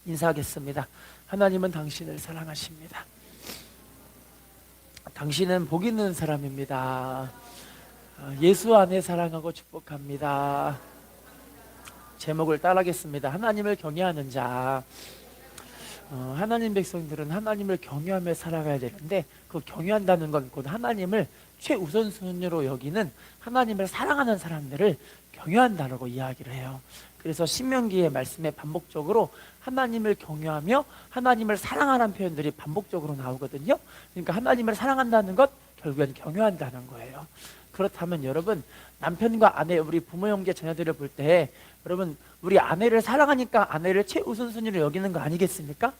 인사하겠습니다. 하나님은 당신을 사랑하십니다. 당신은 복 있는 사람입니다. 예수 안에 사랑하고 축복합니다. 제목을 따라하겠습니다. 하나님을 경외하는 자. 하나님 백성들은 하나님을 경외하며 살아가야 되는데, 그 경외한다는 건 곧 하나님을 최우선순위로 여기는, 하나님을 사랑하는 사람들을 경외한다라고 이야기를 해요. 그래서 신명기의 말씀에 반복적으로 하나님을 경외하며 하나님을 사랑하는 표현들이 반복적으로 나오거든요. 그러니까 하나님을 사랑한다는 것, 결국엔 경외한다는 거예요. 그렇다면 여러분, 남편과 아내, 우리 부모, 형제, 자녀들을 볼 때 여러분, 우리 아내를 사랑하니까 아내를 최우선순위로 여기는 거 아니겠습니까?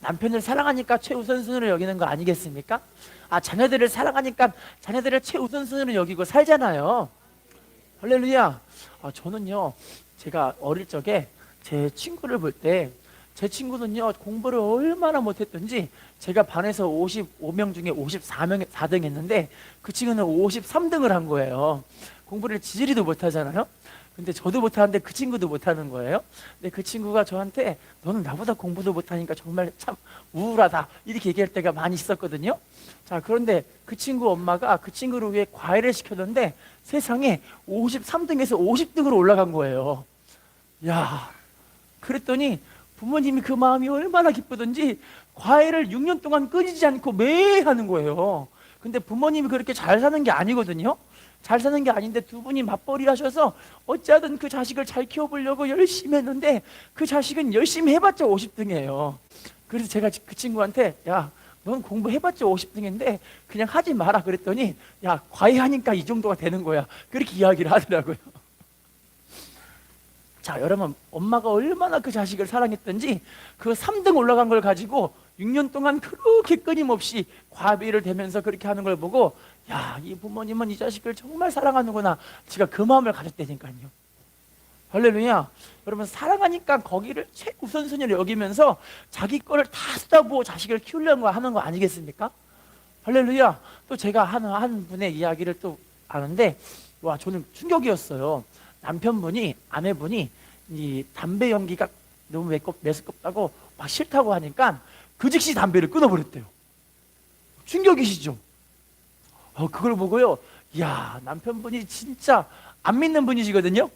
남편을 사랑하니까 최우선순위로 여기는 거 아니겠습니까? 자녀들을 사랑하니까 자녀들을 최우선순위로 여기고 살잖아요. 할렐루야. 저는요, 제가 어릴 적에 제 친구를 볼 때, 제 친구는요 공부를 얼마나 못했던지, 제가 반에서 55명 중에 54명 4등 했는데 그 친구는 53등을 한 거예요. 공부를 지지리도 못하잖아요. 근데 저도 못하는데 그 친구도 못하는 거예요. 근데 그 친구가 저한테 너는 나보다 공부도 못하니까 정말 참 우울하다, 이렇게 얘기할 때가 많이 있었거든요. 자, 그런데 그 친구 엄마가 그 친구를 위해 과외를 시켰는데 세상에 53등에서 50등으로 올라간 거예요. 야, 그랬더니 부모님이 그 마음이 얼마나 기쁘던지 과외를 6년 동안 끊이지 않고 매일 하는 거예요. 근데 부모님이 그렇게 잘 사는 게 아니거든요. 잘 사는 게 아닌데 두 분이 맞벌이 하셔서 어찌하든 그 자식을 잘 키워보려고 열심히 했는데 그 자식은 열심히 해봤자 50등이에요. 그래서 제가 그 친구한테, 야, 넌 공부해봤자 50등인데 그냥 하지 마라 그랬더니, 야, 과외하니까 이 정도가 되는 거야, 그렇게 이야기를 하더라고요. 자, 여러분, 엄마가 얼마나 그 자식을 사랑했던지 그 3등 올라간 걸 가지고 6년 동안 그렇게 끊임없이 과비를 대면서 그렇게 하는 걸 보고, 야, 이 부모님은 이 자식을 정말 사랑하는구나, 제가 그 마음을 가졌다니까요. 할렐루야. 여러분, 사랑하니까 거기를 최우선순위로 여기면서 자기 거를 다 쏟아부어 자식을 키우려고 하는 거 아니겠습니까? 할렐루야. 또 제가 한 분의 이야기를 또 아는데, 와, 저는 충격이었어요. 남편분이, 아내분이 이 담배 연기가 너무 메스껍다고 막 싫다고 하니까 그 즉시 담배를 끊어버렸대요. 충격이시죠? 그걸 보고요, 이야, 남편분이 진짜 안 믿는 분이시거든요.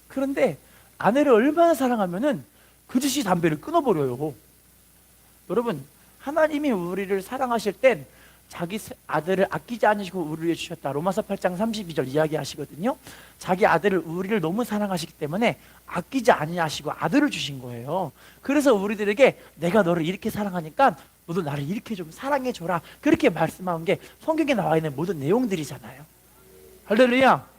그런데 아내를 얼마나 사랑하면은 그 즉시 담배를 끊어버려요. 여러분, 하나님이 우리를 사랑하실 땐 자기 아들을 아끼지 않으시고 우리를 위해 주셨다, 로마서 8장 32절 이야기하시거든요. 자기 아들을, 우리를 너무 사랑하시기 때문에 아끼지 아니하시고 아들을 주신 거예요. 그래서 우리들에게 내가 너를 이렇게 사랑하니까 너도 나를 이렇게 좀 사랑해줘라, 그렇게 말씀한 게 성경에 나와 있는 모든 내용들이잖아요. 할렐루야.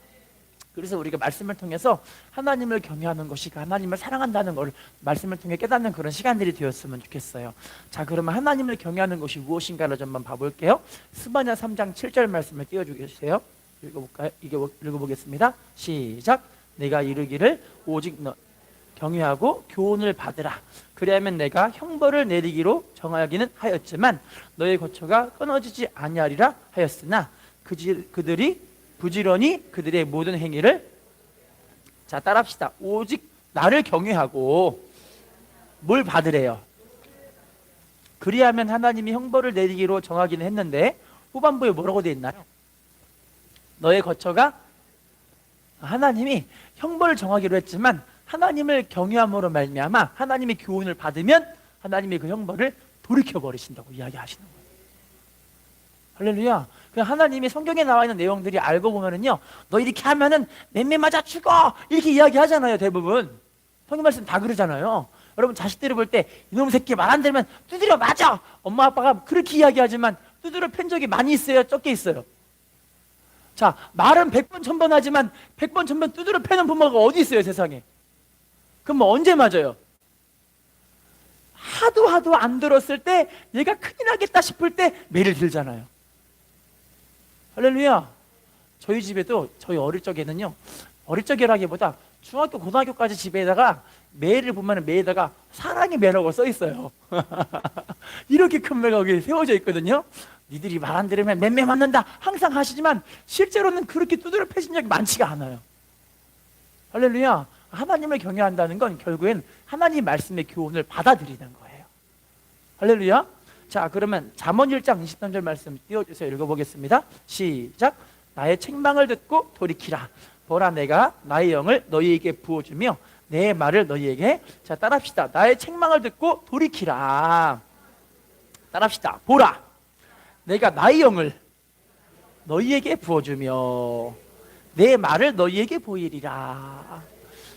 그래서 우리가 말씀을 통해서 하나님을 경외하는 것이 하나님을 사랑한다는 걸 말씀을 통해 깨닫는 그런 시간들이 되었으면 좋겠어요. 자, 그러면 하나님을 경외하는 것이 무엇인가를 좀 봐볼게요. 스바냐 3장 7절 말씀을 띄워주세요. 읽어볼까요? 읽어보겠습니다. 시작. 내가 이르기를 오직 너 경외하고 교훈을 받으라. 그리하면 내가 형벌을 내리기로 정하기는 하였지만 너의 거처가 끊어지지 아니하리라 하였으나 그들이 부지런히 그들의 모든 행위를, 자, 따라합시다. 오직 나를 경외하고 뭘 받으래요? 그리하면 하나님이 형벌을 내리기로 정하기는 했는데 후반부에 뭐라고 되어 있나요? 너의 거처가, 하나님이 형벌을 정하기로 했지만 하나님을 경외함으로 말미암아 하나님의 교훈을 받으면 하나님이 그 형벌을 돌이켜버리신다고 이야기하시는 거예요. 할렐루야. 하나님이 성경에 나와 있는 내용들이 알고 보면은요, 너 이렇게 하면은 맴매 맞아 죽어, 이렇게 이야기하잖아요. 대부분 성경 말씀 다 그러잖아요. 여러분, 자식들을 볼 때 이놈 새끼 말 안 들으면 두드려 맞아, 엄마 아빠가 그렇게 이야기하지만 두드려 팬 적이 많이 있어요, 적게 있어요? 자, 말은 100번 1000번 하지만 100번 1000번 두드려 패는 부모가 어디 있어요, 세상에? 그럼 뭐 언제 맞아요? 하도 안 들었을 때, 얘가 큰일 나겠다 싶을 때 매를 들잖아요. 할렐루야. 저희 집에도, 저희 어릴 적에는요, 어릴 적이라기보다 중학교 고등학교까지 집에다가 매를 보면 매에다가 사랑의 매라고 써 있어요. 이렇게 큰 매가 여기 세워져 있거든요. 니들이 말 안 들으면 맴매 맞는다 항상 하시지만 실제로는 그렇게 두드려 패신 적이 많지가 않아요. 할렐루야. 하나님을 경외한다는 건 결국엔 하나님 말씀의 교훈을 받아들이는 거예요. 할렐루야. 자, 그러면 잠언 1장 23절 말씀 띄워주세요. 읽어보겠습니다. 시작. 나의 책망을 듣고 돌이키라. 보라, 내가 나의 영을 너희에게 부어주며 내 말을 너희에게. 자, 따라합시다. 나의 책망을 듣고 돌이키라. 따라합시다. 보라, 내가 나의 영을 너희에게 부어주며 내 말을 너희에게 보이리라.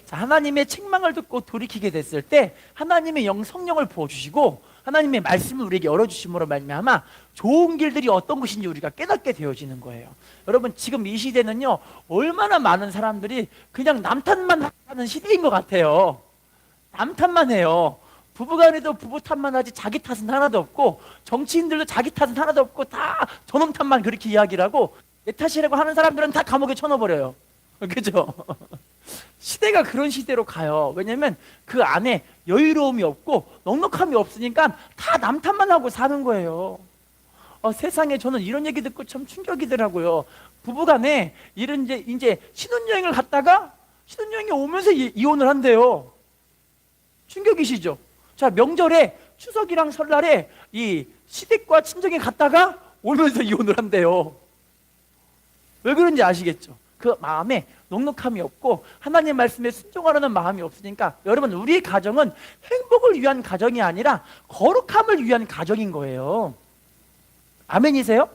자, 하나님의 책망을 듣고 돌이키게 됐을 때 하나님의 성령을 부어주시고 하나님의 말씀을 우리에게 열어주심으로 말미암아 좋은 길들이 어떤 것인지 우리가 깨닫게 되어지는 거예요. 여러분, 지금 이 시대는요, 얼마나 많은 사람들이 그냥 남탓만 하는 시대인 것 같아요. 남탓만 해요. 부부간에도 부부 탓만 하지 자기 탓은 하나도 없고, 정치인들도 자기 탓은 하나도 없고 다 저놈 탓만 그렇게 이야기를 하고, 내 탓이라고 하는 사람들은 다 감옥에 쳐넣어버려요. 그죠? 시대가 그런 시대로 가요. 왜냐면 그 안에 여유로움이 없고 넉넉함이 없으니까 다 남 탓만 하고 사는 거예요. 세상에 저는 이런 얘기 듣고 참 충격이더라고요. 부부간에 이제 신혼여행을 갔다가 신혼여행이 오면서 이혼을 한대요. 충격이시죠? 자, 명절에 추석이랑 설날에 이 시댁과 친정에 갔다가 오면서 이혼을 한대요. 왜 그런지 아시겠죠? 그 마음에 넉넉함이 없고 하나님 말씀에 순종하려는 마음이 없으니까, 여러분, 우리 가정은 행복을 위한 가정이 아니라 거룩함을 위한 가정인 거예요. 아멘이세요?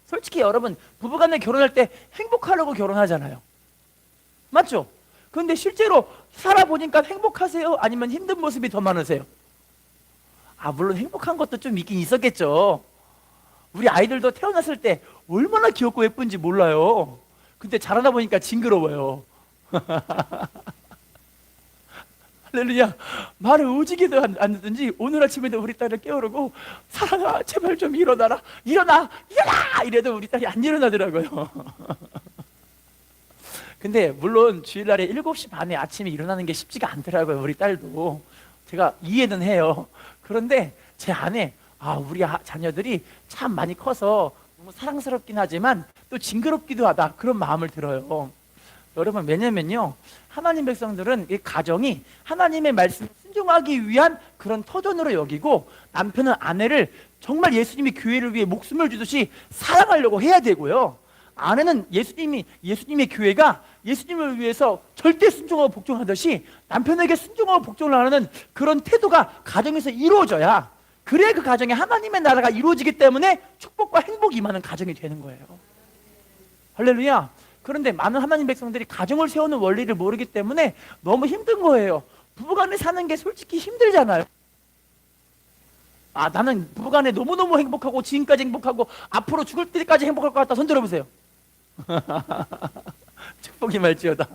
솔직히 여러분, 부부간에 결혼할 때 행복하려고 결혼하잖아요. 맞죠? 그런데 실제로 살아보니까 행복하세요? 아니면 힘든 모습이 더 많으세요? 물론 행복한 것도 좀 있긴 있었겠죠. 우리 아이들도 태어났을 때 얼마나 귀엽고 예쁜지 몰라요. 근데 자라다 보니까 징그러워요. 할렐루야. 말을 오지게도 안 듣든지 오늘 아침에도 우리 딸을 깨우르고, 사랑아 제발 좀 일어나라, 일어나 이래도 우리 딸이 안 일어나더라고요. 근데 물론 주일날에 7시 반에 아침에 일어나는 게 쉽지가 않더라고요. 우리 딸도. 제가 이해는 해요. 그런데 제 안에 우리 자녀들이 참 많이 커서 너무 사랑스럽긴 하지만 또 징그럽기도 하다, 그런 마음을 들어요. 여러분, 왜냐면요, 하나님 백성들은 이 가정이 하나님의 말씀에 순종하기 위한 그런 터전으로 여기고, 남편은 아내를 정말 예수님이 교회를 위해 목숨을 주듯이 사랑하려고 해야 되고요, 아내는 예수님의 교회가 예수님을 위해서 절대 순종하고 복종하듯이 남편에게 순종하고 복종을 하는 그런 태도가 가정에서 이루어져야, 그래야 그 가정에 하나님의 나라가 이루어지기 때문에 축복과 행복이 임하는 가정이 되는 거예요. 할렐루야. 그런데 많은 하나님 백성들이 가정을 세우는 원리를 모르기 때문에 너무 힘든 거예요. 부부간에 사는 게 솔직히 힘들잖아요. 나는 부부간에 너무너무 행복하고 지금까지 행복하고 앞으로 죽을 때까지 행복할 것 같다. 손 들어보세요. 축복이 말지어다.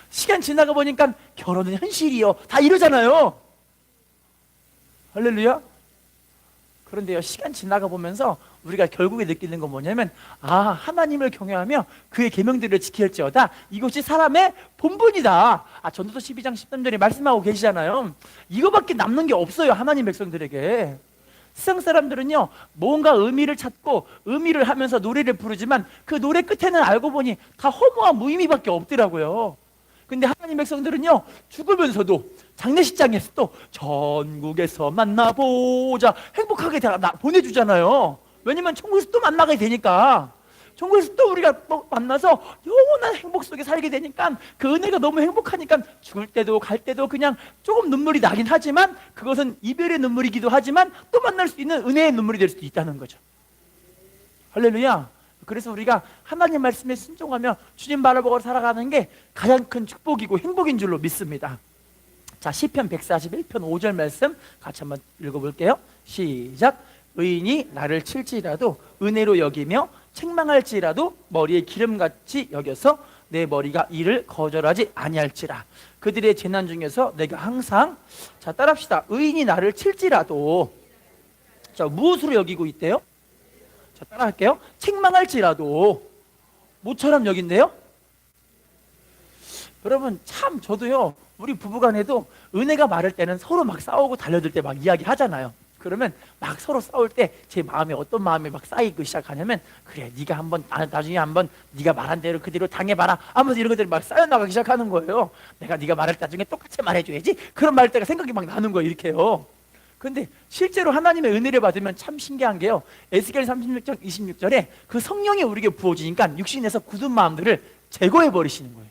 시간 지나가 보니까 결혼은 현실이요, 다 이러잖아요. 할렐루야. 그런데요, 시간 지나가 보면서 우리가 결국에 느끼는 건 뭐냐면, 하나님을 경외하며 그의 계명들을 지킬지어다, 이것이 사람의 본분이다. 전도서 12장 13절에 말씀하고 계시잖아요. 이거밖에 남는 게 없어요, 하나님 백성들에게. 세상 사람들은요, 뭔가 의미를 찾고 의미를 하면서 노래를 부르지만 그 노래 끝에는 알고 보니 다 허무한 무의미밖에 없더라고요. 근데 하나님 백성들은요, 죽으면서도 장례식장에서도 전국에서 만나보자 행복하게 보내주잖아요. 왜냐면 천국에서 또 만나게 되니까. 천국에서 또 우리가 또 만나서 영원한 행복 속에 살게 되니까 그 은혜가 너무 행복하니까 죽을 때도 갈 때도 그냥 조금 눈물이 나긴 하지만, 그것은 이별의 눈물이기도 하지만 또 만날 수 있는 은혜의 눈물이 될 수도 있다는 거죠. 할렐루야. 그래서 우리가 하나님 말씀에 순종하며 주님 바라보고 살아가는 게 가장 큰 축복이고 행복인 줄로 믿습니다. 자, 시편 141편 5절 말씀 같이 한번 읽어볼게요. 시작. 의인이 나를 칠지라도 은혜로 여기며 책망할지라도 머리에 기름같이 여겨서 내 머리가 이를 거절하지 아니할지라. 그들의 재난 중에서 내가 항상. 자, 따라합시다. 의인이 나를 칠지라도. 자, 무엇으로 여기고 있대요? 자, 따라할게요. 책망할지라도. 모처럼 여긴대요? 여러분, 참 저도요, 우리 부부간에도 은혜가 마를 때는 서로 막 싸우고 달려들 때 막 이야기 하잖아요. 그러면 막 서로 싸울 때 제 마음에 어떤 마음이 막 쌓이기 시작하냐면, 그래 네가 한번 나중에 한번 네가 말한 대로 그대로 당해봐라 하면서 이런 것들이 막 쌓여나가기 시작하는 거예요. 내가 네가 말할 때 나중에 똑같이 말해줘야지, 그런 말 때가 생각이 막 나는 거예요. 이렇게요. 근데 실제로 하나님의 은혜를 받으면 참 신기한 게요, 에스겔 36장 26절에 그 성령이 우리에게 부어지니까 육신에서 굳은 마음들을 제거해 버리시는 거예요.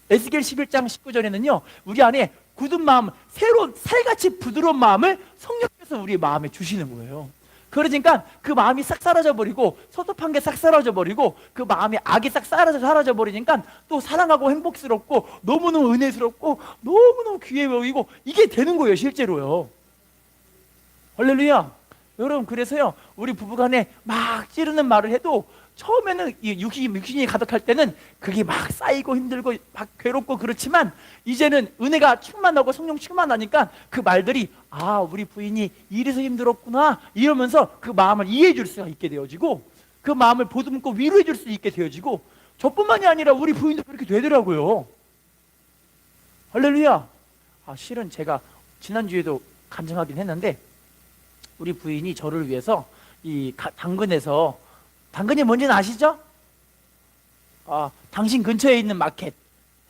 에스겔 11장 19절에는요 우리 안에 굳은 마음, 새로운 살같이 부드러운 마음을 성령께서 우리 마음에 주시는 거예요. 그러니까 그 마음이 싹 사라져 버리고, 섭섭한 게 싹 사라져 버리고, 그 마음에 악이 싹 사라져 버리니까 또 사랑하고 행복스럽고 너무너무 은혜스럽고 너무너무 귀해 보이고, 이게 되는 거예요 실제로요. 할렐루야. 여러분, 그래서요 우리 부부간에 막 찌르는 말을 해도 처음에는 이 육신이 가득할 때는 그게 막 쌓이고 힘들고 막 괴롭고 그렇지만, 이제는 은혜가 충만하고 성령 충만하니까 그 말들이, 아 우리 부인이 이래서 힘들었구나 이러면서 그 마음을 이해해 줄 수가 있게 되어지고, 그 마음을 보듬고 위로해 줄 수 있게 되어지고, 저뿐만이 아니라 우리 부인도 그렇게 되더라고요. 할렐루야. 실은 제가 지난주에도 간증하긴 했는데, 우리 부인이 저를 위해서 이 당근에서, 당근이 뭔지는 아시죠? 당신 근처에 있는 마켓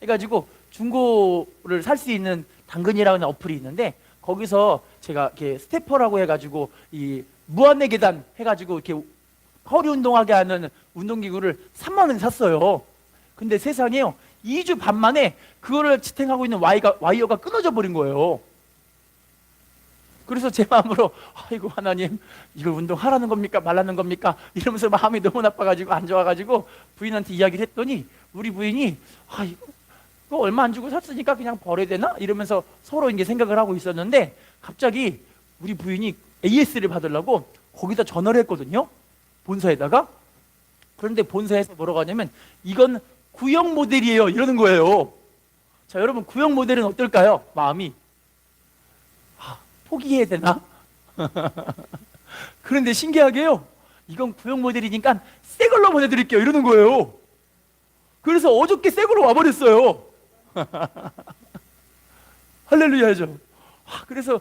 해가지고 중고를 살 수 있는 당근이라는 어플이 있는데, 거기서 제가 이렇게 스태퍼라고 해가지고 이 무한의 계단 해가지고 이렇게 허리 운동하게 하는 운동기구를 3만 원에 샀어요. 근데 세상에요 2주 반 만에 그거를 지탱하고 있는 와이어가 끊어져 버린 거예요. 그래서 제 마음으로, 아이고 하나님, 이걸 운동하라는 겁니까 말라는 겁니까 이러면서 마음이 너무 나빠가지고 안 좋아가지고 부인한테 이야기를 했더니, 우리 부인이 이거 얼마 안 주고 샀으니까 그냥 버려야 되나 이러면서 서로 이제 생각을 하고 있었는데, 갑자기 우리 부인이 AS를 받으려고 거기다 전화를 했거든요, 본사에다가. 그런데 본사에서 뭐라고 하냐면, 이건 구형 모델이에요 이러는 거예요. 자 여러분, 구형 모델은 어떨까요? 마음이 포기해야 되나? 그런데 신기하게요, 이건 구형 모델이니까 새 걸로 보내드릴게요 이러는 거예요. 그래서 어저께 새 걸로 와버렸어요. 할렐루야죠. 그래서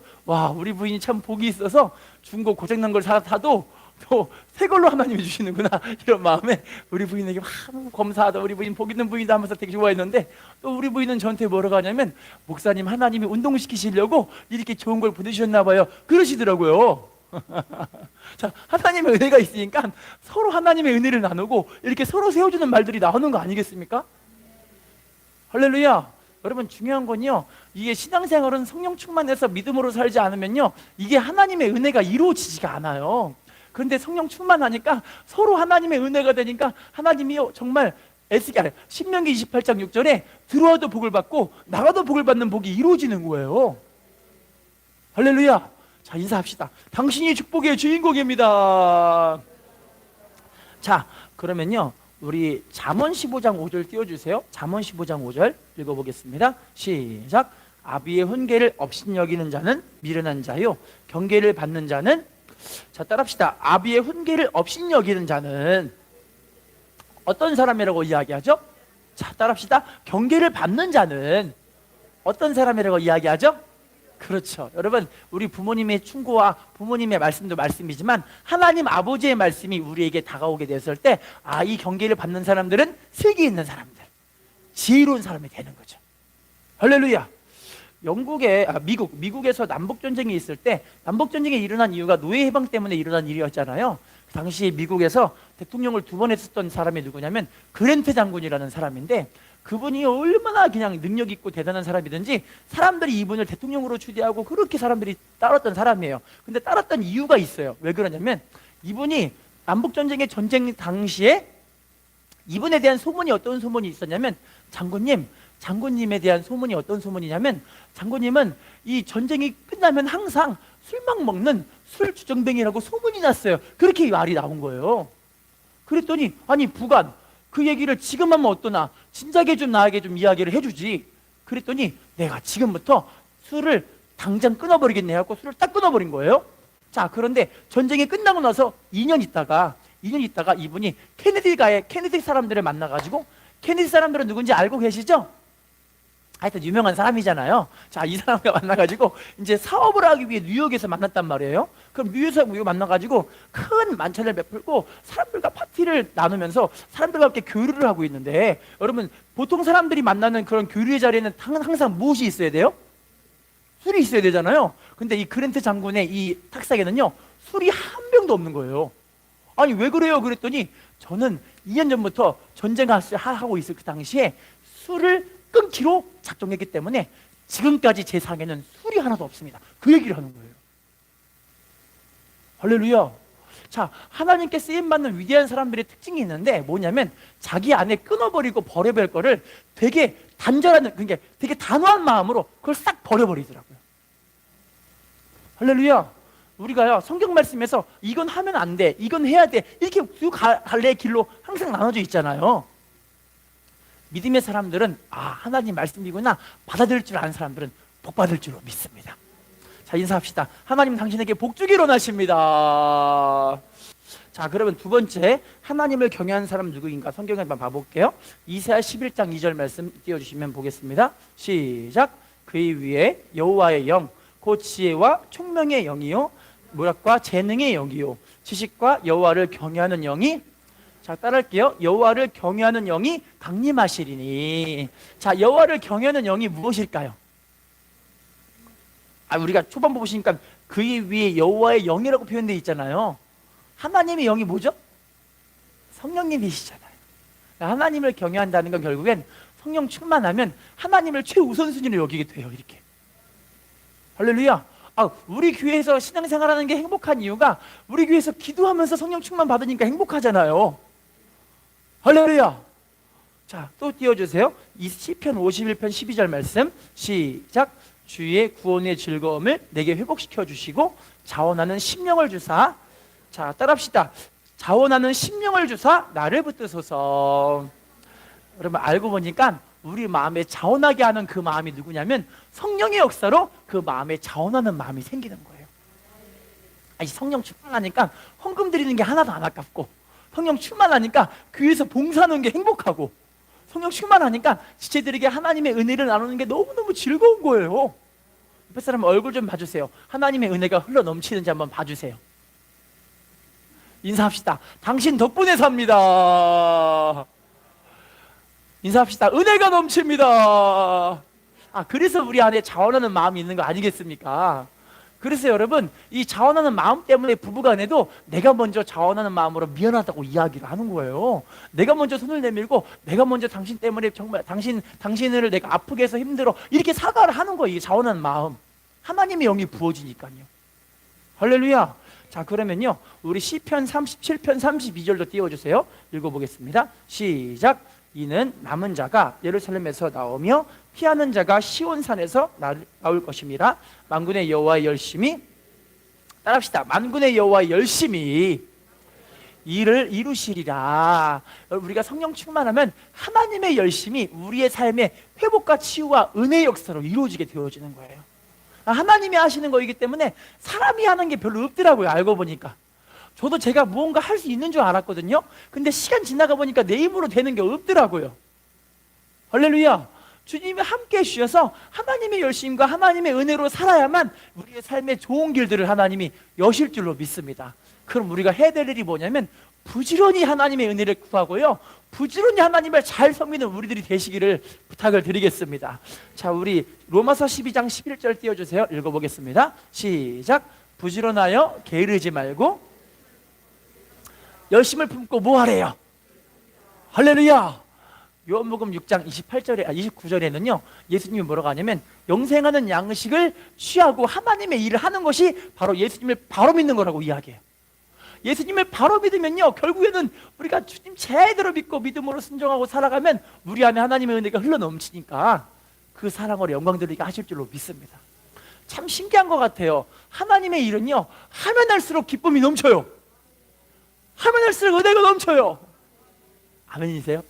우리 부인이 참 복이 있어서 중고 고장난 걸 사도 또 새 걸로 하나님이 주시는구나 이런 마음에 우리 부인에게 너무 감사하다, 우리 부인 복 있는 부인이다 하면서 되게 좋아했는데, 또 우리 부인은 저한테 뭐라고 하냐면, 목사님 하나님이 운동시키시려고 이렇게 좋은 걸 보내주셨나 봐요 그러시더라고요. 자, 하나님의 은혜가 있으니까 서로 하나님의 은혜를 나누고 이렇게 서로 세워주는 말들이 나오는 거 아니겠습니까? 할렐루야. 여러분, 중요한 건요, 이게 신앙생활은 성령 충만해서 믿음으로 살지 않으면요 이게 하나님의 은혜가 이루어지지가 않아요. 그런데 성령 충만하니까 서로 하나님의 은혜가 되니까, 하나님이 정말 신명기 28장 6절에 들어와도 복을 받고 나가도 복을 받는 복이 이루어지는 거예요. 할렐루야. 자, 인사합시다. 당신이 축복의 주인공입니다. 자, 그러면요 우리 잠언 15장 5절 띄워주세요. 잠언 15장 5절 읽어보겠습니다. 시작. 아비의 훈계를 업신여기는 자는 미련한 자요, 경계를 받는 자는, 자 따라합시다. 아비의 훈계를 업신여기는 자는 어떤 사람이라고 이야기하죠? 자 따라합시다. 경계를 받는 자는 어떤 사람이라고 이야기하죠? 그렇죠. 여러분, 우리 부모님의 충고와 부모님의 말씀도 말씀이지만, 하나님 아버지의 말씀이 우리에게 다가오게 됐을 때, 이 경계를 받는 사람들은 슬기 있는 사람들, 지혜로운 사람이 되는 거죠. 할렐루야. 미국에서 남북전쟁이 있을 때, 남북전쟁이 일어난 이유가 노예 해방 때문에 일어난 일이었잖아요. 당시 미국에서 대통령을 2번 했었던 사람이 누구냐면 그랜트 장군이라는 사람인데, 그분이 얼마나 그냥 능력 있고 대단한 사람이든지 사람들이 이분을 대통령으로 추대하고 그렇게 사람들이 따랐던 사람이에요. 근데 따랐던 이유가 있어요. 왜 그러냐면, 이분이 남북전쟁의 전쟁 당시에 이분에 대한 소문이 어떤 소문이 있었냐면, 장군님에 대한 소문이 어떤 소문이냐면, 장군님은 이 전쟁이 끝나면 항상 술만 먹는 술주정뱅이라고 소문이 났어요. 그렇게 말이 나온 거예요. 그랬더니, 아니 부관, 그 얘기를 지금 하면 어떠나, 진작에 좀 나에게 좀 이야기를 해주지. 그랬더니, 내가 지금부터 술을 당장 끊어버리겠네 하고 술을 딱 끊어버린 거예요. 자, 그런데 전쟁이 끝나고 나서 2년 있다가 이분이 케네디 사람들을 만나가지고, 케네디 사람들은 누군지 알고 계시죠? 하여튼 유명한 사람이잖아요. 자, 이 사람과 만나가지고 이제 사업을 하기 위해 뉴욕에서 만났단 말이에요. 그럼 뉴욕에서 만나가지고 큰 만찬을 베풀고 사람들과 파티를 나누면서 사람들과 함께 교류를 하고 있는데, 여러분 보통 사람들이 만나는 그런 교류의 자리에는 항상 무엇이 있어야 돼요? 술이 있어야 되잖아요. 근데 이 그랜트 장군의 이 탁상에는요, 술이 한 병도 없는 거예요. 아니 왜 그래요? 그랬더니 저는 2년 전부터 전쟁하고 있을 그 당시에 술을 끊기로 작정했기 때문에 지금까지 제 상에는 술이 하나도 없습니다. 그 얘기를 하는 거예요. 할렐루야. 자, 하나님께 쓰임받는 위대한 사람들의 특징이 있는데 뭐냐면 자기 안에 끊어버리고 버려버릴 거를 되게 단절한, 그러니까 되게 단호한 마음으로 그걸 싹 버려버리더라고요. 할렐루야. 우리가요, 성경 말씀에서 이건 하면 안 돼, 이건 해야 돼, 이렇게 두 갈래의 길로 항상 나눠져 있잖아요. 믿음의 사람들은 하나님 말씀이구나 받아들일 줄 아는 사람들은 복 받을 줄로 믿습니다. 자, 인사합시다. 하나님 당신에게 복 주기를 원하십니다. 자, 그러면 두 번째, 하나님을 경외하는 사람 누구인가 성경에 한번 봐볼게요. 이사야 11장 2절 말씀 띄워주시면 보겠습니다. 시작. 그의 위에 여호와의 영, 곧 지혜와 총명의 영이요 모략과 재능의 영이요 지식과 여호와를 경외하는 영이, 자, 따라할게요. 여호와를 경외하는 영이 강림하시리니. 자, 여호와를 경외하는 영이 무엇일까요? 우리가 초반부 보시니까 그의 위에 여호와의 영이라고 표현되어 있잖아요. 하나님의 영이 뭐죠? 성령님이시잖아요. 하나님을 경외한다는 건 결국엔 성령 충만하면 하나님을 최우선순위로 여기게 돼요. 이렇게. 할렐루야. 우리 교회에서 신앙생활하는 게 행복한 이유가 우리 교회에서 기도하면서 성령 충만 받으니까 행복하잖아요. 할렐루야. 자, 또 띄워주세요. 이 시편 51편 12절 말씀 시작. 주의 구원의 즐거움을 내게 회복시켜 주시고 자원하는 심령을 주사. 자, 따라합시다. 자원하는 심령을 주사 나를 붙드소서. 여러분 알고 보니까 우리 마음에 자원하게 하는 그 마음이 누구냐면 성령의 역사로 그 마음에 자원하는 마음이 생기는 거예요. 성령 충만하니까 헌금 드리는 게 하나도 안 아깝고, 성령 충만하니까 교회에서 봉사하는 게 행복하고, 성령 충만하니까 지체들에게 하나님의 은혜를 나누는 게 너무너무 즐거운 거예요. 옆에 사람 얼굴 좀 봐주세요. 하나님의 은혜가 흘러 넘치는지 한번 봐주세요. 인사합시다. 당신 덕분에 삽니다. 인사합시다. 은혜가 넘칩니다. 그래서 우리 안에 자원하는 마음이 있는 거 아니겠습니까? 그래서 여러분, 이 자원하는 마음 때문에 부부간에도 내가 먼저 자원하는 마음으로 미안하다고 이야기를 하는 거예요. 내가 먼저 손을 내밀고 내가 먼저 당신 때문에 정말 당신을 내가 아프게 해서 힘들어, 이렇게 사과를 하는 거예요. 이 자원하는 마음. 하나님의 영이 부어지니까요. 할렐루야. 자, 그러면요, 우리 시편 37편 32절도 띄워주세요. 읽어보겠습니다. 시작. 이는 남은 자가 예루살렘에서 나오며 피하는 자가 시온산에서 나올 것임이라. 만군의 여호와의 열심히, 따라합시다. 만군의 여호와의 열심히 일을 이루시리라. 우리가 성령 충만하면 하나님의 열심이 우리의 삶의 회복과 치유와 은혜의 역사로 이루어지게 되어지는 거예요. 하나님이 하시는 거이기 때문에 사람이 하는 게 별로 없더라고요. 알고 보니까 저도 제가 무언가 할 수 있는 줄 알았거든요. 근데 시간 지나가 보니까 내 힘으로 되는 게 없더라고요. 할렐루야. 주님이 함께 해주셔서 하나님의 열심과 하나님의 은혜로 살아야만 우리의 삶의 좋은 길들을 하나님이 여실 줄로 믿습니다. 그럼 우리가 해야 될 일이 뭐냐면 부지런히 하나님의 은혜를 구하고요, 부지런히 하나님을 잘 섬기는 우리들이 되시기를 부탁을 드리겠습니다. 자, 우리 로마서 12장 11절 띄워주세요. 읽어보겠습니다. 시작. 부지런하여 게으르지 말고 열심을 품고 뭐 하래요? 할렐루야. 요한복음 6장 29절에는요 예수님이 뭐라고 하냐면 영생하는 양식을 취하고 하나님의 일을 하는 것이 바로 예수님을 바로 믿는 거라고 이야기해요. 예수님을 바로 믿으면요 결국에는 우리가 주님 제대로 믿고 믿음으로 순종하고 살아가면 우리 안에 하나님의 은혜가 흘러넘치니까 그 사랑으로 영광 돌리게 하실 줄로 믿습니다. 참 신기한 것 같아요. 하나님의 일은요 하면 할수록 기쁨이 넘쳐요. 하면 할수록 은혜가 넘쳐요. 아멘이세요?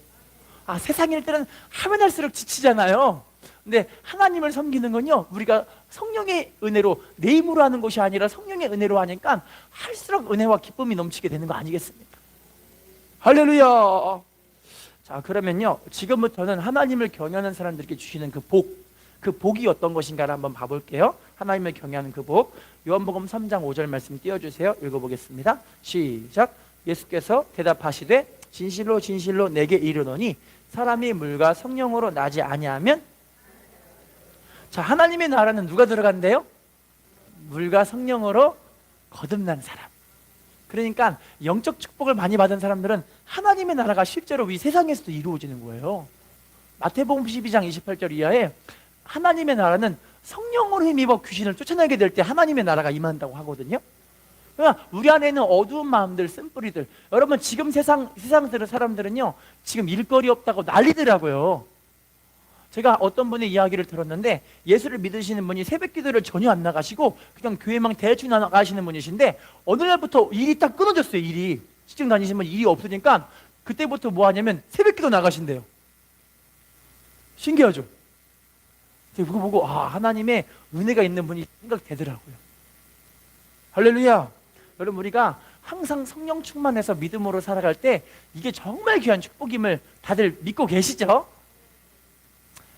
세상 일들은 하면 할수록 지치잖아요. 근데 하나님을 섬기는 건요 우리가 성령의 은혜로 내 힘으로 하는 것이 아니라 성령의 은혜로 하니까 할수록 은혜와 기쁨이 넘치게 되는 거 아니겠습니까? 할렐루야. 자, 그러면요 지금부터는 하나님을 경외하는 사람들에게 주시는 그 복, 그 복이 어떤 것인가를 한번 봐볼게요. 하나님을 경외하는 그 복. 요한복음 3장 5절 말씀 띄워주세요. 읽어보겠습니다. 시작. 예수께서 대답하시되 진실로 진실로 내게 이르노니 사람이 물과 성령으로 나지 아니하면, 자, 하나님의 나라는 누가 들어간대요? 물과 성령으로 거듭난 사람. 그러니까 영적 축복을 많이 받은 사람들은 하나님의 나라가 실제로 이 세상에서도 이루어지는 거예요. 마태복음 12장 28절 이하에 하나님의 나라는 성령으로 힘입어 귀신을 쫓아내게 될 때 하나님의 나라가 임한다고 하거든요. 그러니까 우리 안에 있는 어두운 마음들, 쓴뿌리들, 여러분 지금 세상 사람들은요 지금 일거리 없다고 난리더라고요. 제가 어떤 분의 이야기를 들었는데, 예수를 믿으시는 분이 새벽 기도를 전혀 안 나가시고 그냥 교회만 대충 나가시는 분이신데, 어느 날부터 일이 딱 끊어졌어요. 일이 직장 다니시면 일이 없으니까 그때부터 뭐 하냐면 새벽 기도 나가신대요. 신기하죠? 제가 그거 보고 하나님의 은혜가 있는 분이 생각되더라고요. 할렐루야. 여러분, 우리가 항상 성령 충만해서 믿음으로 살아갈 때 이게 정말 귀한 축복임을 다들 믿고 계시죠?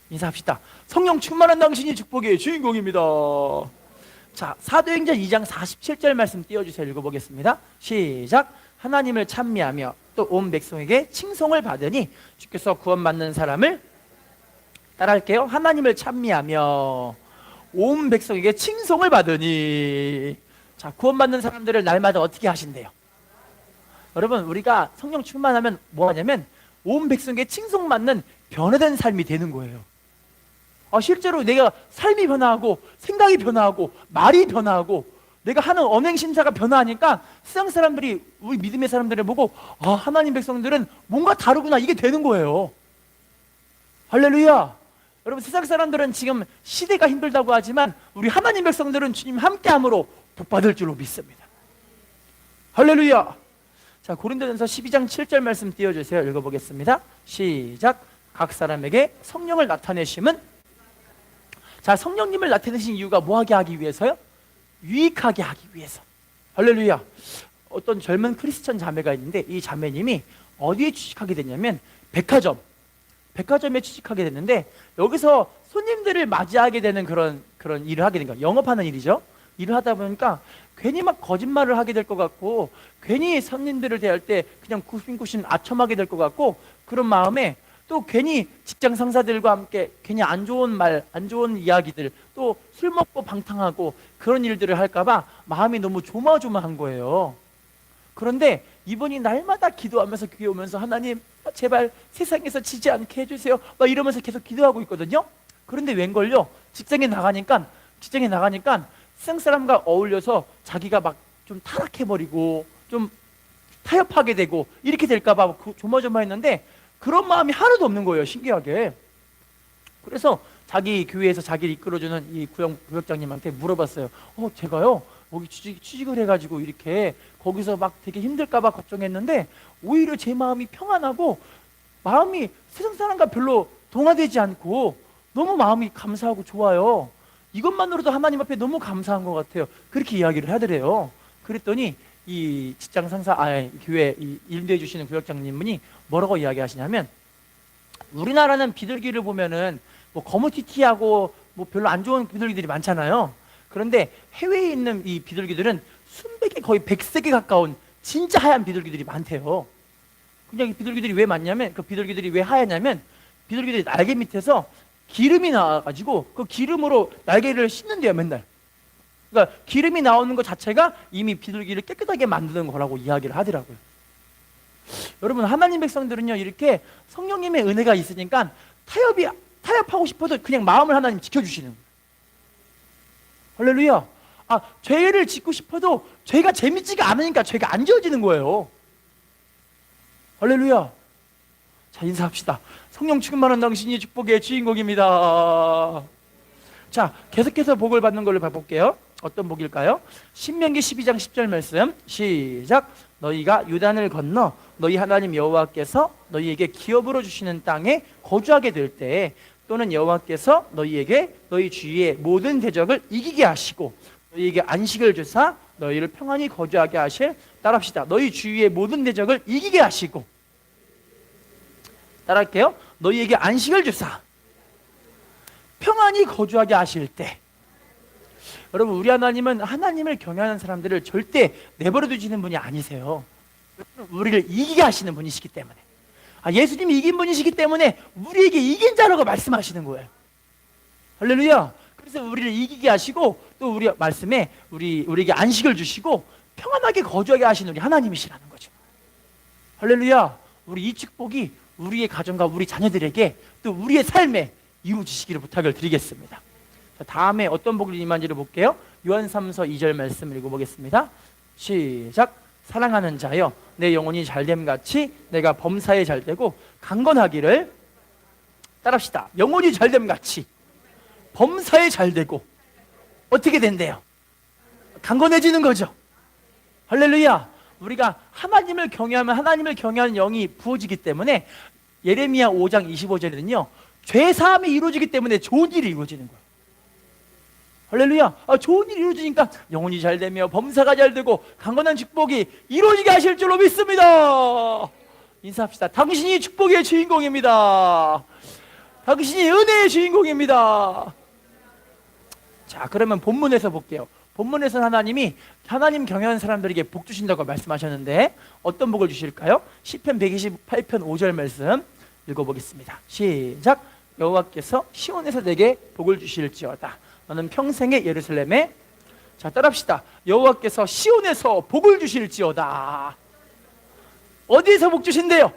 인사합시다. 성령 충만한 당신이 축복의 주인공입니다. 자, 사도행전 2장 47절 말씀 띄워주세요. 읽어보겠습니다. 시작. 하나님을 찬미하며 또 온 백성에게 칭송을 받으니 주께서 구원받는 사람을, 따라할게요. 하나님을 찬미하며 온 백성에게 칭송을 받으니. 자, 구원받는 사람들을 날마다 어떻게 하신대요? 여러분, 우리가 성령 충만하면 뭐 하냐면 온 백성에게 칭송받는 변화된 삶이 되는 거예요. 실제로 내가 삶이 변화하고 생각이 변화하고 말이 변화하고 내가 하는 언행 심사가 변화하니까 세상 사람들이, 우리 믿음의 사람들을 보고 하나님 백성들은 뭔가 다르구나, 이게 되는 거예요. 할렐루야. 여러분, 세상 사람들은 지금 시대가 힘들다고 하지만 우리 하나님 백성들은 주님 함께함으로 복받을 줄로 믿습니다. 할렐루야. 자, 고린도전서 12장 7절 말씀 띄워주세요. 읽어보겠습니다. 시작. 각 사람에게 성령을 나타내심은, 자, 성령님을 나타내신 이유가 뭐하게 하기 위해서요? 유익하게 하기 위해서. 할렐루야. 어떤 젊은 크리스천 자매가 있는데, 이 자매님이 어디에 취직하게 됐냐면 백화점에 취직하게 됐는데, 여기서 손님들을 맞이하게 되는 그런 일을 하게 된 거예요. 영업하는 일이죠. 일을 하다 보니까 괜히 막 거짓말을 하게 될 것 같고, 괜히 손님들을 대할 때 그냥 구심구심 아첨하게 될 것 같고, 그런 마음에 또 괜히 직장 상사들과 함께 괜히 안 좋은 말, 안 좋은 이야기들, 또 술 먹고 방탕하고 그런 일들을 할까봐 마음이 너무 조마조마한 거예요. 그런데 이분이 날마다 기도하면서 교회 오면서 하나님 제발 세상에서 지지 않게 해주세요 막 이러면서 계속 기도하고 있거든요. 그런데 웬걸요, 직장에 나가니까 세상 사람과 어울려서 자기가 막 좀 타락해버리고 좀 타협하게 되고 이렇게 될까봐 조마조마했는데 그런 마음이 하나도 없는 거예요. 신기하게. 그래서 자기 교회에서 자기를 이끌어주는 이 구역장님한테 물어봤어요. 제가요 여기 취직을 해가지고 이렇게 거기서 막 되게 힘들까봐 걱정했는데 오히려 제 마음이 평안하고 마음이 세상 사람과 별로 동화되지 않고 너무 마음이 감사하고 좋아요. 이것만으로도 하나님 앞에 너무 감사한 것 같아요. 그렇게 이야기를 하더래요. 그랬더니 이 직장 상사, 교회 일도해 주시는 구역장님분이 뭐라고 이야기하시냐면, 우리나라는 비둘기를 보면은 뭐 거무튀튀하고 뭐 별로 안 좋은 비둘기들이 많잖아요. 그런데 해외에 있는 이 비둘기들은 순백에 거의 100색에 가까운 진짜 하얀 비둘기들이 많대요. 그냥 이 비둘기들이 왜 많냐면, 그 비둘기들이 왜 하얗냐면 비둘기들이 날개 밑에서 기름이 나와가지고 그 기름으로 날개를 씻는데요, 맨날. 그러니까 기름이 나오는 것 자체가 이미 비둘기를 깨끗하게 만드는 거라고 이야기를 하더라고요. 여러분, 하나님 백성들은요 이렇게 성령님의 은혜가 있으니까 타협하고 싶어도 그냥 마음을 하나님 지켜주시는 거예요. 할렐루야. 죄를 짓고 싶어도 죄가 재밌지가 않으니까 죄가 안 지어지는 거예요. 할렐루야. 자, 인사합시다. 성령 충만한 당신이 축복의 주인공입니다. 자, 계속해서 복을 받는 걸로 봐볼게요. 어떤 복일까요? 신명기 12장 10절 말씀 시작. 너희가 요단을 건너 너희 하나님 여호와께서 너희에게 기업으로 주시는 땅에 거주하게 될 때, 또는 여호와께서 너희에게 너희 주위의 모든 대적을 이기게 하시고 너희에게 안식을 주사 너희를 평안히 거주하게 하실, 따라합시다. 너희 주위의 모든 대적을 이기게 하시고, 따라할게요. 너희에게 안식을 주사. 평안히 거주하게 하실 때, 여러분 우리 하나님은 하나님을 경외하는 사람들을 절대 내버려 두시는 분이 아니세요. 우리를 이기게 하시는 분이시기 때문에, 예수님이 이긴 분이시기 때문에 우리에게 이긴 자라고 말씀하시는 거예요. 할렐루야. 그래서 우리를 이기게 하시고 또 우리 말씀에 우리에게 안식을 주시고 평안하게 거주하게 하시는 우리 하나님이시라는 거죠. 할렐루야. 우리 이 축복이 우리의 가정과 우리 자녀들에게 또 우리의 삶에 이루어지시기를 부탁을 드리겠습니다. 자, 다음에 어떤 복을 임한지를 볼게요. 요한 3서 2절 말씀을 읽어보겠습니다. 시작. 사랑하는 자여, 내 영혼이 잘됨같이 내가 범사에 잘되고 강건하기를. 따라합시다. 영혼이 잘됨같이 범사에 잘되고 어떻게 된대요? 강건해지는 거죠. 할렐루야. 우리가 하나님을 경외하면 하나님을 경외하는 영이 부어지기 때문에 예레미야 5장 25절에는요 죄사함이 이루어지기 때문에 좋은 일이 이루어지는 거예요. 할렐루야. 좋은 일이 이루어지니까 영혼이 잘되며 범사가 잘되고 강건한 축복이 이루어지게 하실 줄로 믿습니다. 인사합시다. 당신이 축복의 주인공입니다. 당신이 은혜의 주인공입니다. 자, 그러면 본문에서 볼게요. 본문에서는 하나님이 하나님 경외하는 사람들에게 복 주신다고 말씀하셨는데 어떤 복을 주실까요? 시편 128편 5절 말씀 읽어보겠습니다. 시작. 여호와께서 시온에서 내게 복을 주실지어다. 너는 평생의 예루살렘에. 자, 따라합시다. 여호와께서 시온에서 복을 주실지어다. 어디에서 복 주신대요?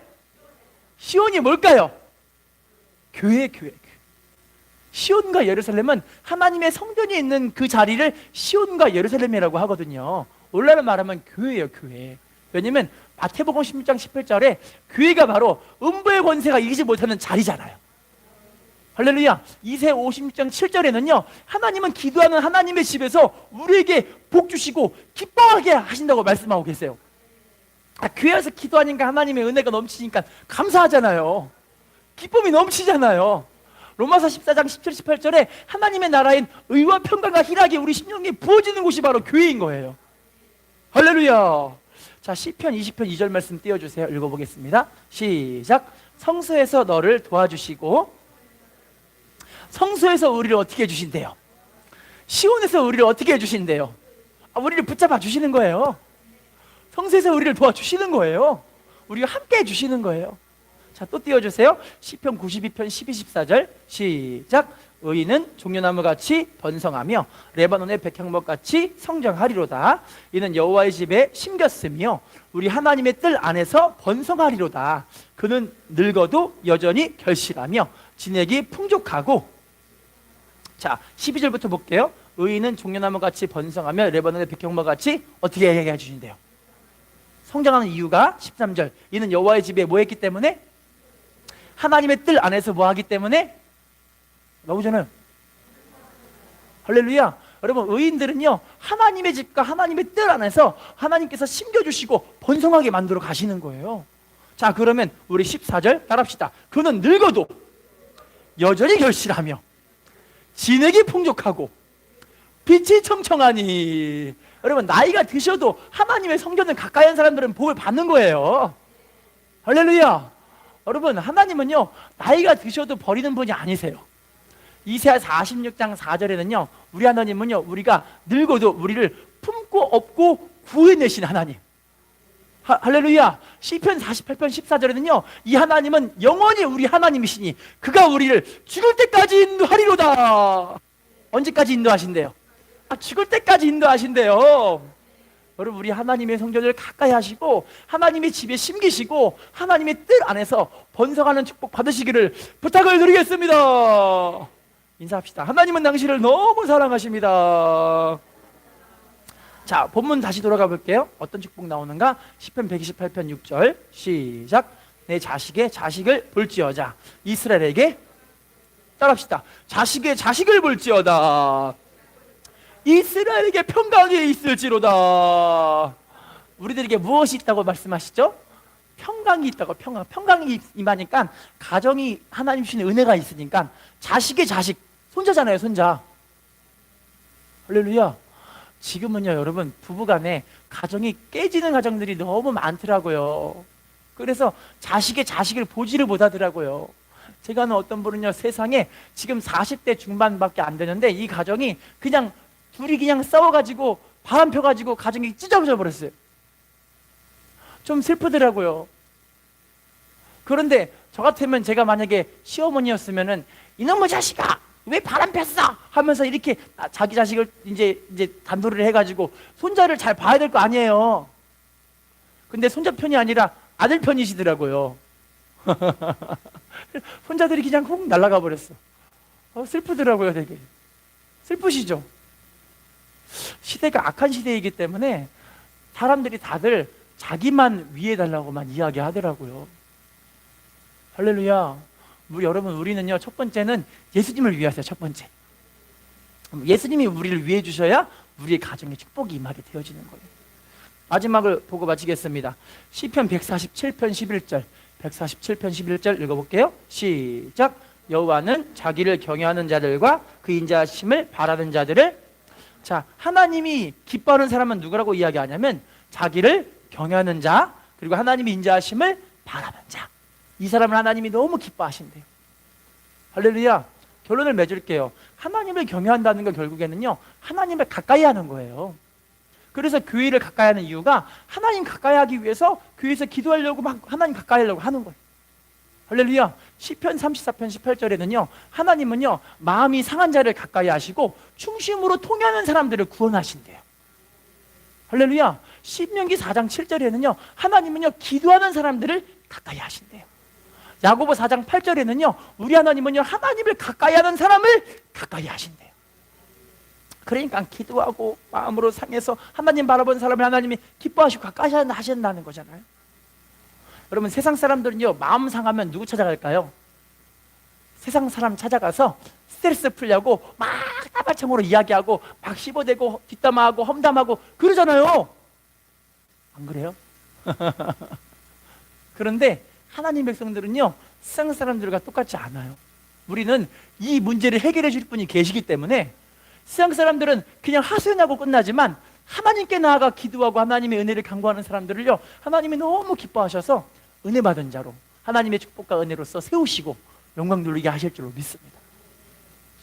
시온이 뭘까요? 교회. 시온과 예루살렘은 하나님의 성전이 있는 그 자리를 시온과 예루살렘이라고 하거든요. 오늘날 말하면 교회예요, 교회. 왜냐면 마태복음 16장 18절에 교회가 바로 음부의 권세가 이기지 못하는 자리잖아요. 할렐루야. 이새 56장 7절에는요 하나님은 기도하는 하나님의 집에서 우리에게 복 주시고 기뻐하게 하신다고 말씀하고 계세요. 교회에서 기도하니까 하나님의 은혜가 넘치니까 감사하잖아요. 기쁨이 넘치잖아요. 로마서 14장 17, 18절에 하나님의 나라인 의와 평강과 희락이 우리 심령에 부어지는 곳이 바로 교회인 거예요. 할렐루야. 자, 시편 20편 2절 말씀 띄워주세요. 읽어보겠습니다. 시작. 성소에서 너를 도와주시고. 성소에서 우리를 어떻게 해주신대요? 시온에서 우리를 어떻게 해주신대요? 우리를 붙잡아 주시는 거예요. 성소에서 우리를 도와주시는 거예요. 우리가 함께 해주시는 거예요. 자, 또 띄워주세요. 시편 92편 12, 14절 시작. 의인은 종려나무같이 번성하며 레바논의 백향목같이 성장하리로다. 이는 여호와의 집에 심겼으며 우리 하나님의 뜰 안에서 번성하리로다. 그는 늙어도 여전히 결실하며 진액이 풍족하고. 자, 12절부터 볼게요. 의인은 종려나무같이 번성하며 레바논의 백향목같이 어떻게 얘기해 주신대요? 성장하는 이유가 13절. 이는 여호와의 집에 뭐 했기 때문에? 하나님의 뜰 안에서 뭐 하기 때문에? 나오잖아요. 할렐루야. 여러분, 의인들은요 하나님의 집과 하나님의 뜰 안에서 하나님께서 심겨주시고 번성하게 만들어 가시는 거예요. 자, 그러면 우리 14절 따라합시다. 그는 늙어도 여전히 결실하며 진액이 풍족하고 빛이 청청하니. 여러분, 나이가 드셔도 하나님의 성전을 가까이 한 사람들은 복을 받는 거예요. 할렐루야. 여러분, 하나님은요 나이가 드셔도 버리는 분이 아니세요. 이사야 46장 4절에는요 우리 하나님은요 우리가 늙어도 우리를 품고 업고 구해내신 하나님. 할렐루야. 시편 48편 14절에는요 이 하나님은 영원히 우리 하나님이시니 그가 우리를 죽을 때까지 인도하리로다. 언제까지 인도하신대요? 죽을 때까지 인도하신대요. 여러분, 우리 하나님의 성전을 가까이 하시고 하나님의 집에 심기시고 하나님의 뜰 안에서 번성하는 축복 받으시기를 부탁을 드리겠습니다. 인사합시다. 하나님은 당신을 너무 사랑하십니다. 자, 본문 다시 돌아가 볼게요. 어떤 축복 나오는가? 시편 128편 6절 시작. 내 자식의 자식을 볼지어다. 이스라엘에게. 따라합시다. 자식의 자식을 볼지어다. 이스라엘에게 평강이 있을지로다. 우리들에게 무엇이 있다고 말씀하시죠? 평강이 있다고. 평강이 임하니까 가정이 하나님 주시는 은혜가 있으니까 자식의 자식, 손자잖아요, 손자. 할렐루야. 지금은요 여러분, 부부간에 가정이 깨지는 가정들이 너무 많더라고요. 그래서 자식의 자식을 보지를 못하더라고요. 제가 아는 어떤 분은요, 세상에 지금 40대 중반밖에 안 되는데 이 가정이 그냥 둘이 그냥 싸워가지고 바람 펴가지고 가정이 찢어져 버렸어요. 좀 슬프더라고요. 그런데 저 같으면 제가 만약에 시어머니였으면은 이놈의 자식아 왜 바람 폈어 하면서 이렇게 자기 자식을 이제 단도리를 해가지고 손자를 잘 봐야 될 거 아니에요. 근데 손자 편이 아니라 아들 편이시더라고요. 손자들이 그냥 훅 날아가 버렸어. 슬프더라고요. 되게 슬프시죠? 시대가 악한 시대이기 때문에 사람들이 다들 자기만 위해달라고만 이야기하더라고요. 할렐루야. 여러분, 우리는요, 첫 번째는 예수님을 위하세요. 첫 번째, 예수님이 우리를 위해 주셔야 우리의 가정에 축복이 임하게 되어지는 거예요. 마지막을 보고 마치겠습니다. 시편 147편 11절 147편 11절 읽어볼게요. 시작. 여호와는 자기를 경외하는 자들과 그 인자하심을 바라는 자들을. 자, 하나님이 기뻐하는 사람은 누구라고 이야기하냐면 자기를 경외하는 자, 그리고 하나님이 인자하심을 바라는 자. 이 사람을 하나님이 너무 기뻐하신대요. 할렐루야. 결론을 맺을게요. 하나님을 경외한다는 건 결국에는요, 하나님을 가까이 하는 거예요. 그래서 교회를 가까이 하는 이유가 하나님 가까이 하기 위해서 교회에서 기도하려고 막 하나님 가까이 하려고 하는 거예요. 할렐루야. 시편 34편 18절에는요, 하나님은요, 마음이 상한 자를 가까이 하시고 충심으로 통회하는 사람들을 구원하신대요. 할렐루야. 신명기 4장 7절에는요, 하나님은요, 기도하는 사람들을 가까이 하신대요. 야고보 4장 8절에는요, 우리 하나님은요, 하나님을 가까이 하는 사람을 가까이 하신대요. 그러니까 기도하고 마음으로 상해서 하나님 바라본 사람을 하나님이 기뻐하시고 가까이 하신다는 거잖아요. 여러분, 세상 사람들은요, 마음 상하면 누구 찾아갈까요? 세상 사람 찾아가서 스트레스 풀려고 막 따발총으로 이야기하고 막 씹어대고 뒷담화하고 험담하고 그러잖아요. 안 그래요? 그런데 하나님 백성들은요, 세상 사람들과 똑같지 않아요. 우리는 이 문제를 해결해 줄 분이 계시기 때문에 세상 사람들은 그냥 하소연하고 끝나지만 하나님께 나아가 기도하고 하나님의 은혜를 간구하는 사람들을요, 하나님이 너무 기뻐하셔서 은혜 받은 자로 하나님의 축복과 은혜로서 세우시고 영광 누리게 하실 줄로 믿습니다.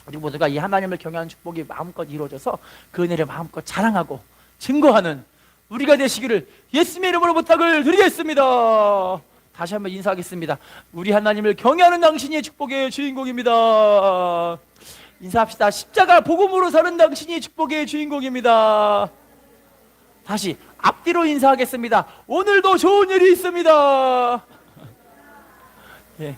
우리 모두가 이 하나님을 경외하는 축복이 마음껏 이루어져서 그 은혜를 마음껏 자랑하고 증거하는 우리가 되시기를 예수님의 이름으로 부탁을 드리겠습니다. 다시 한번 인사하겠습니다. 우리 하나님을 경외하는 당신이 축복의 주인공입니다. 인사합시다. 십자가 복음으로 사는 당신이 축복의 주인공입니다. 다시 앞뒤로 인사하겠습니다. 오늘도 좋은 일이 있습니다. 예.